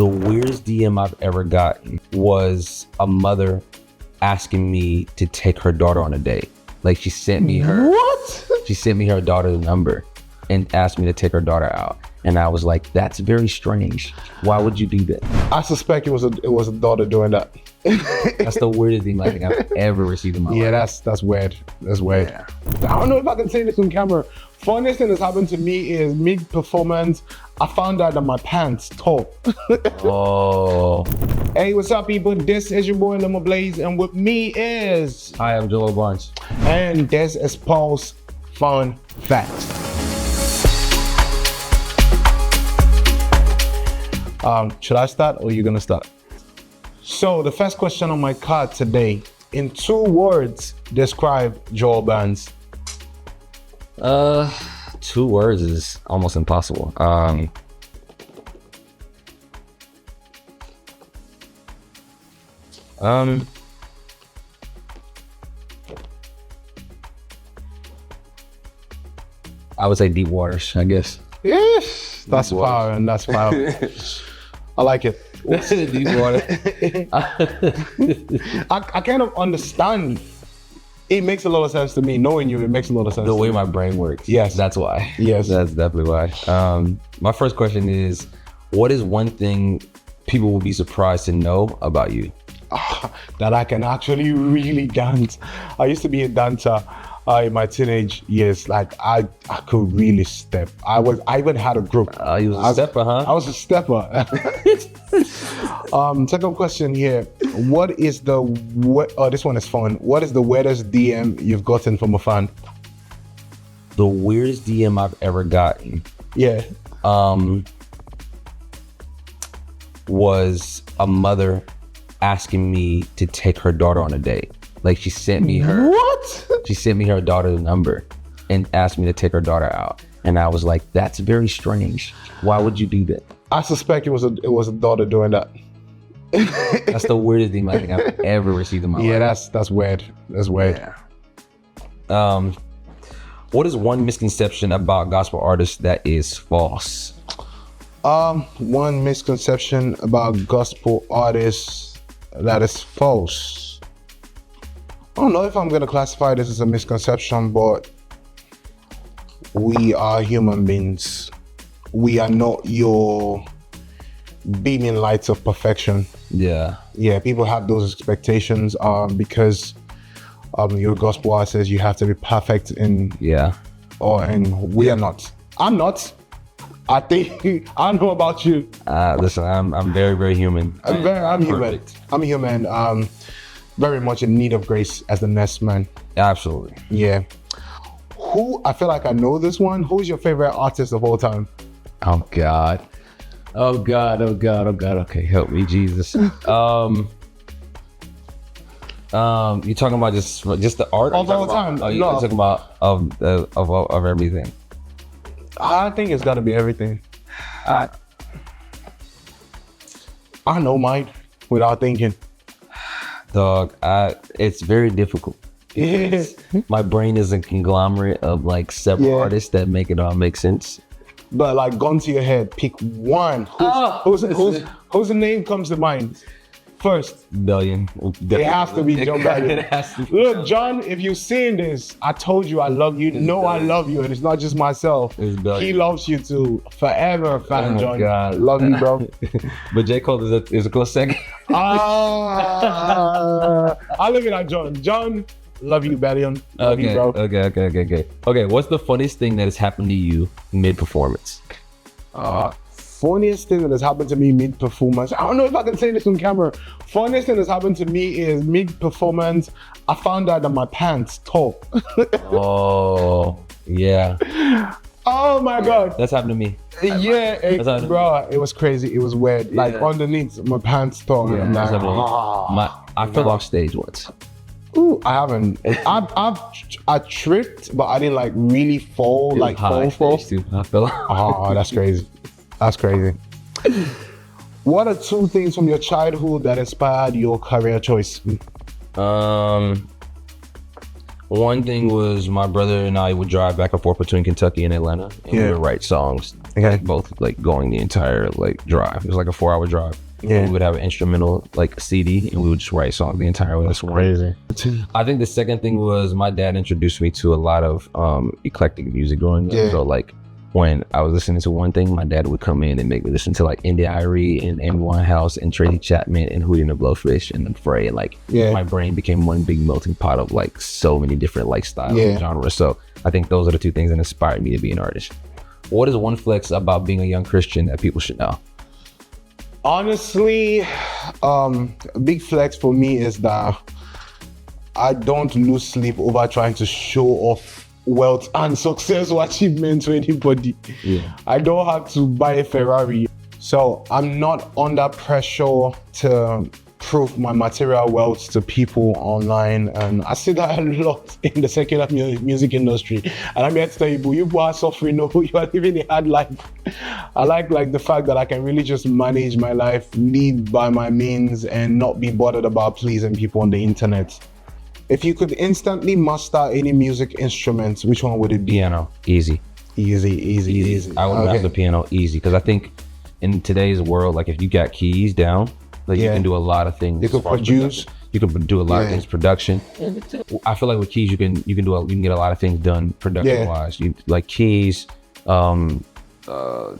The weirdest DM I've ever gotten was a mother asking me to take her daughter on a date. Like she sent me her daughter's number and asked me to take her daughter out. And I was like, that's very strange. Why would you do that? I suspect it was a daughter doing that. That's the weirdest thing I think I've ever received in my life. Yeah, that's weird. That's weird. Yeah. I don't know if I can say this on camera. Funniest thing that's happened to me is mid-performance, I found out that my pants tore. Oh. Hey, what's up, people? This is your boy Limoblaze, and with me is... Hi, I'm Joel Barnes. And this is Paul's Fun Facts. Should I start or are you gonna start? So the first question on my card today, in 2 words, describe Joel Barnes. 2 words is almost impossible. I would say deep waters, I guess. Yes, that's fire and that's fire. I like it. Deep water. I kind of understand. It makes a lot of sense to me. Knowing you, it makes a lot of sense. The way my brain works. Yes. That's why. Yes. That's definitely why. My first question is, what is one thing people will be surprised to know about you? That I can actually really dance. I used to be a dancer in my teenage years. Like I could really step. I even had a group. You was a stepper, huh? I was a stepper. Second question here. What is the this one is fun. What is the weirdest DM you've gotten from a fan? The weirdest DM I've ever gotten. Yeah. Was a mother asking me to take her daughter on a date. Like she sent me her daughter's number and asked me to take her daughter out. And I was like, that's very strange. Why would you do that? I suspect it was a daughter doing that. That's the weirdest thing I think I've ever received in my life. Yeah, that's weird. That's weird. Yeah. What is one misconception about gospel artists that is false? One misconception about gospel artists that is false. I don't know if I'm gonna classify this as a misconception, but we are human beings. We are not your beaming lights of perfection. Yeah. Yeah, people have those expectations because you're a gospel artist, you have to be perfect and we are not. I'm not. I think I don't know about you. Listen, I'm very, very human. I'm human. I'm human. Very much in need of grace as the next man. Absolutely. Yeah. I feel like I know this one. Who's your favorite artist of all time? Oh God. Okay, help me, Jesus. You talking about just the art of all time? Oh, you're talking about of everything. I think it's got to be everything. I know mine without thinking. Dog, it's very difficult. Yeah. My brain is a conglomerate of like several artists that make it all make sense. But like, gun to your head, pick one. Whose name comes to mind first? Billion. It has to be John Billion. Look, John, if you're seeing this, I told you I love you. I love you, and it's not just myself. He loves you too. Forever, fan John. God. Love you, bro. But J. Cole is a close second. I live it at John. John, love you, Billion. Love you, bro. Okay, what's the funniest thing that has happened to you mid-performance? Funniest thing that has happened to me mid-performance. I don't know if I can say this on camera. Funniest thing that's happened to me is mid-performance, I found out that my pants tore. Oh, yeah. Oh my God. That's happened to me. Yeah, bro, it was crazy. It was weird. Like underneath, my pants tore. Yeah, I fell off stage once. Ooh, I haven't. I tripped, but I didn't like really fall. Like fall. I fell off. Oh, that's crazy. That's crazy. What are 2 things from your childhood that inspired your career choice? One thing was my brother and I would drive back and forth between Kentucky and Atlanta, and we would write songs. Okay. Both like going the entire like drive. It was like a 4-hour drive. Yeah. We would have an instrumental like CD, and we would just write songs the entire way. That's crazy. I think the second thing was my dad introduced me to a lot of eclectic music growing up. So like when I was listening to one thing, my dad would come in and make me listen to like Indie Irie and Amy Winehouse and Tracy Chapman and Hootie and the Blowfish and Frey, and like my brain became one big melting pot of like so many different like styles and genres. So I think those are the two things that inspired me to be an artist. What is one flex about being a young Christian that people should know? Honestly, a big flex for me is that I don't lose sleep over trying to show off wealth and success or achievement to anybody. I don't have to buy a Ferrari, so I'm not under pressure to prove my material wealth to people online. And I see that a lot in the secular music industry, and I'm here to tell you, you are suffering, no, you are living a hard life. I like the fact that I can really just manage my life, lead by my means, and not be bothered about pleasing people on the internet. If you could instantly master any music instrument, which one would it be? Piano. Easy. I would master the piano easy, because I think in today's world, like if you got keys down, like you can do a lot of things. You can produce. You can do a lot of things. Production. I feel like with keys, you can get a lot of things done production wise. You like keys,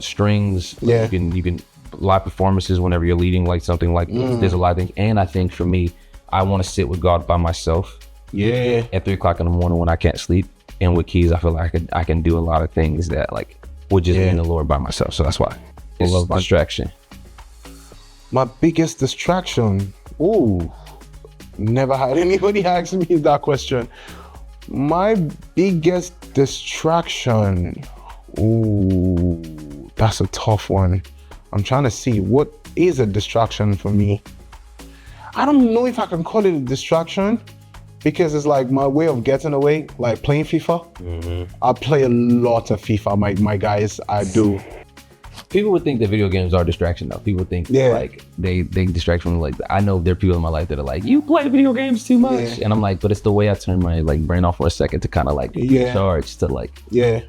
strings. You can live performances whenever you're leading like something like this. There's a lot of things, and I think for me, I want to sit with God by myself. At 3 o'clock in the morning when I can't sleep, and with keys, I feel like I can do a lot of things that like would just be in the Lord by myself. So that's why. I love distraction. My biggest distraction. Ooh, never had anybody ask me that question. My biggest distraction. Ooh, that's a tough one. I'm trying to see what is a distraction for me. I don't know if I can call it a distraction, because it's like my way of getting away, like playing FIFA. I play a lot of FIFA, my guys, I do. People would think that video games are a distraction though. People think like they distract from like, I know there are people in my life that are like, you play video games too much. And I'm like, but it's the way I turn my like brain off for a second to kind of like recharge to like,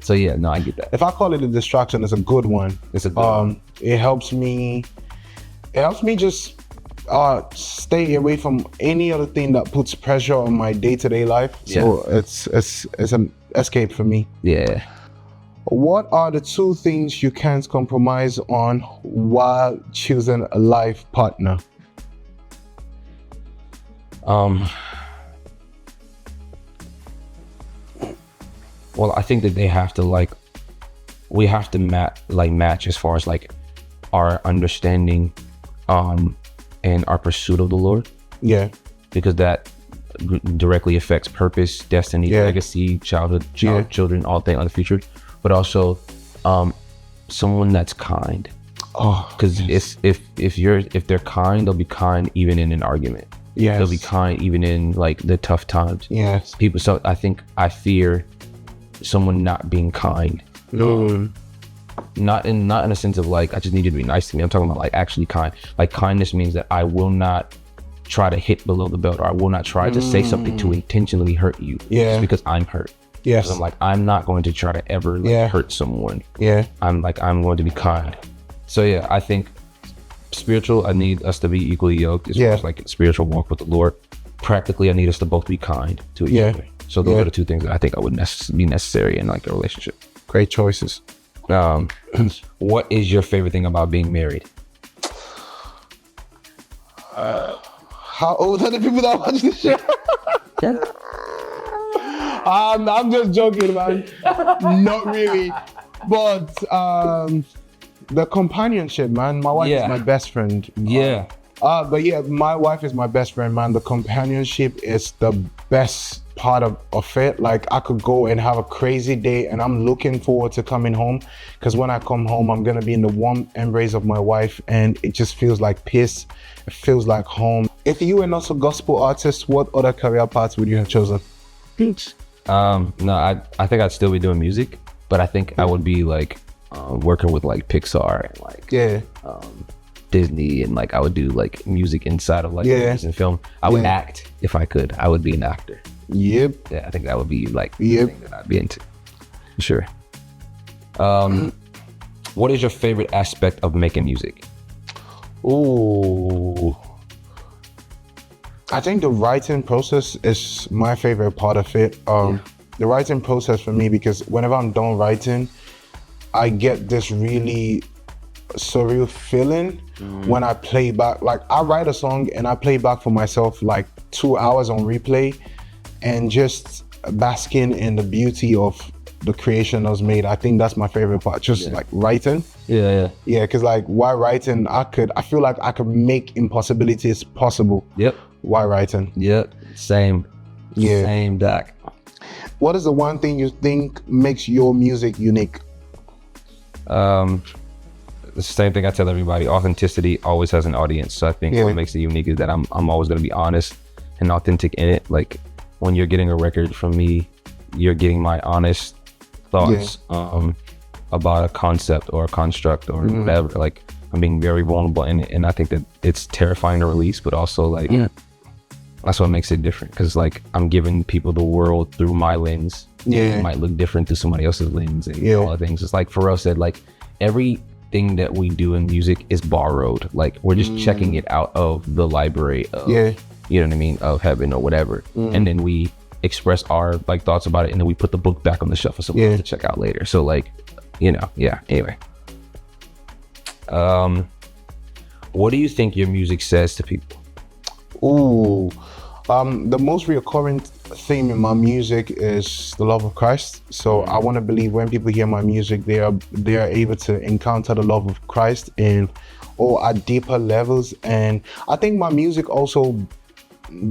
So no, I get that. If I call it a distraction, it's a good one. It's a good one. It helps me just stay away from any other thing that puts pressure on my day-to-day life. So it's an escape for me. What are the 2 things you can't compromise on while choosing a life partner? Well, I think that they have to like, we have to match as far as like our understanding and our pursuit of the Lord. Because that directly affects purpose, destiny, legacy, childhood, children, all things like the future. But also someone that's kind. Because if they're kind, they'll be kind even in an argument. They'll be kind even in like the tough times. People. So I fear someone not being kind. Not in a sense of like, I just need you to be nice to me. I'm talking about like actually kind. Like kindness means that I will not try to hit below the belt, or I will not try to say something to intentionally hurt you. Just because I'm hurt. I'm like, I'm not going to try to ever like, hurt someone. I'm going to be kind. So I think spiritual, I need us to be equally yoked as far as like spiritual walk with the Lord. Practically, I need us to both be kind to each other. So those are the 2 things that I think I would be necessary in like a relationship. Great choices. What is your favorite thing about being married? How old are the people that watch this show? I'm just joking, man. Not really. But the companionship, man. My wife is my best friend. But my wife is my best friend, man. The companionship is the best part of it. Like I could go and have a crazy day, and I'm looking forward to coming home, because when I come home, I'm gonna be in the warm embrace of my wife, and it just feels like peace. It feels like home. If you were not a gospel artist, what other career paths would you have chosen? No, I think I'd still be doing music, but I think I would be like working with like Pixar and like Disney, and like I would do like music inside of like movies and film. I would act if I could. I would be an actor. Yep. Yeah, I think that would be like Yep. the thing that I'd be into. Sure. What is your favorite aspect of making music? Ooh. I think the writing process is my favorite part of it. The writing process for me, because whenever I'm done writing, I get this really surreal feeling when I play back. Like, I write a song and I play back for myself like 2 hours on replay, and just basking in the beauty of the creation that was made. I think that's my favorite part, just like writing. Yeah. Because like, while writing, I feel like I could make impossibilities possible. Yep. While writing. Yep. Same. Yeah. Same, Doc. What is the one thing you think makes your music unique? The same thing I tell everybody. Authenticity always has an audience. So I think what makes it unique is that I'm always going to be honest and authentic in it. Like, when you're getting a record from me, you're getting my honest thoughts about a concept or a construct or whatever. Like, I'm being very vulnerable in it, and I think that it's terrifying to release, but also like that's what makes it different, because like, I'm giving people the world through my lens. It might look different through somebody else's lens and all the things. It's like Pharrell said, like, everything that we do in music is borrowed. Like, we're just checking it out of the library of you know what I mean, of heaven or whatever, and then we express our like thoughts about it, and then we put the book back on the shelf for someone else to check out later. So like, you know, anyway, what do you think your music says to people? Ooh, the most recurring theme in my music is the love of Christ. So I want to believe when people hear my music, they are able to encounter the love of Christ or at deeper levels. And I think my music also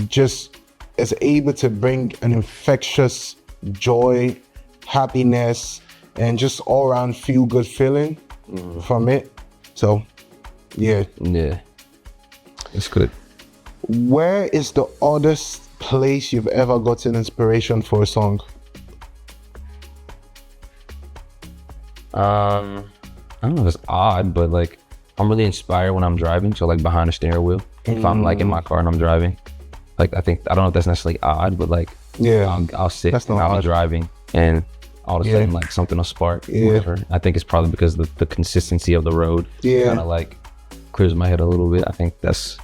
just is able to bring an infectious joy, happiness, and just all around feel good feeling from it. So yeah, it's good. Where is the oddest place you've ever gotten inspiration for a song? I don't know if it's odd, but like, I'm really inspired when I'm driving. So like, behind the steering wheel, if I'm like in my car and I'm driving, like, I don't know if that's necessarily odd, but like, I'll sit and I'll be driving, and all of a sudden like something will spark, whatever. I think it's probably because the consistency of the road kind of like clears my head a little bit. I think that's,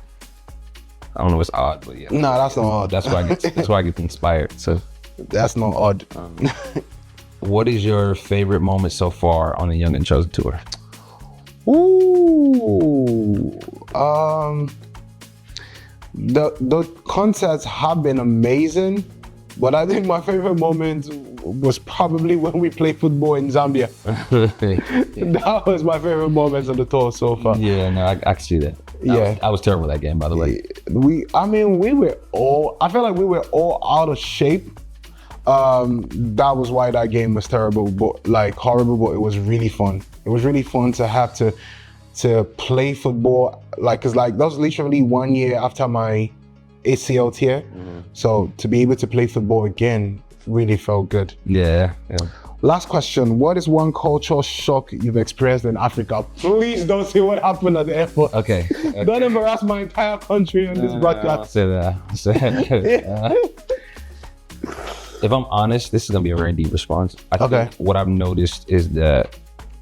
I don't know if it's odd, but No, that's not odd. That's why I get inspired. So that's not odd. What is your favorite moment so far on the Young and Chosen tour? Ooh, the concerts have been amazing, but I think my favorite moment was probably when we played football in Zambia. That was my favorite moment of the tour so far. Yeah, no, I can see that. I was terrible that game, by the way. I feel like we were all out of shape. That was why that game was terrible, but like horrible, but it was really fun. It was really fun to have to play football, like, cause like that was literally 1 year after my ACL tear. So to be able to play football again really felt good. Yeah. Last question. What is one cultural shock you've experienced in Africa? Please don't say what happened at the airport. Okay. Don't embarrass my entire country on this broadcast. If I'm honest, this is gonna be a very deep response. I think what I've noticed is that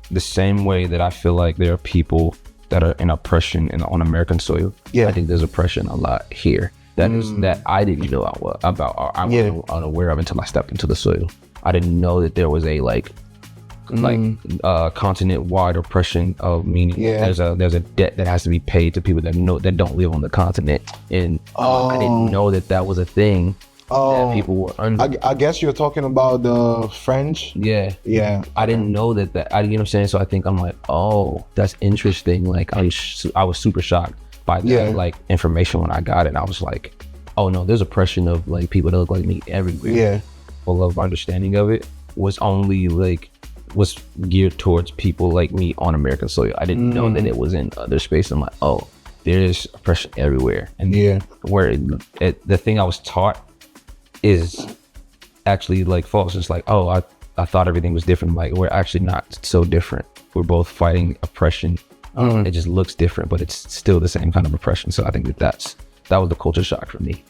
the same way that I feel like there are people that are in oppression on American soil, I think there's oppression a lot here. That is that I didn't know about, or I was unaware of until I stepped into the soil. I didn't know that there was a continent-wide oppression of meaning. There's a debt that has to be paid to people that don't live on the continent, and I didn't know that was a thing. That people were under. I guess you're talking about the French. Yeah. I didn't know that. You know what I'm saying? So I think I'm like, oh, that's interesting. Like, I was super shocked by that like information when I got it. And I was like, oh no, there's oppression of like people that look like me everywhere. Full of understanding of it was geared towards people like me on American soil. I didn't know that it was in other space. I'm like, oh, there's oppression everywhere. And where the thing I was taught is actually like false. It's like, oh, I thought everything was different. Like, we're actually not so different. We're both fighting oppression. It just looks different, but it's still the same kind of oppression. So I think that was the culture shock for me.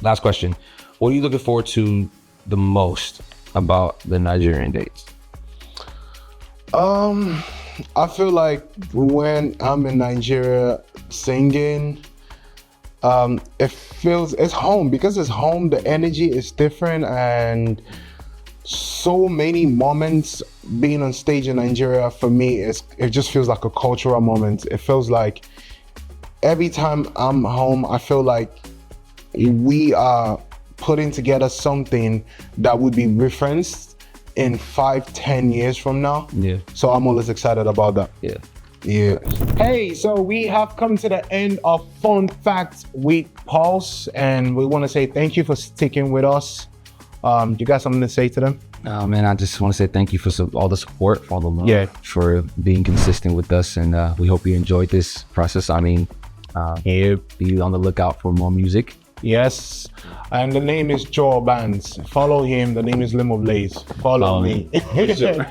Last question. What are you looking forward to the most about the Nigerian Dates? I feel like when I'm in Nigeria singing, it's home. Because it's home, the energy is different, and so many moments being on stage in Nigeria for me it just feels like a cultural moment. It feels like every time I'm home, I feel like we are putting together something that would be referenced in 5-10 years from now. Yeah. So I'm always excited about that. Yeah. Hey, so we have come to the end of Fun Facts with Pulse, and we want to say thank you for sticking with us. You got something to say to them? Man, I just want to say thank you for all the support, for all the love, for being consistent with us, and we hope you enjoyed this process. I mean, be on the lookout for more music. Yes, and the name is Joel Bands. Follow him. The name is Limoblaze. Follow me. Sure.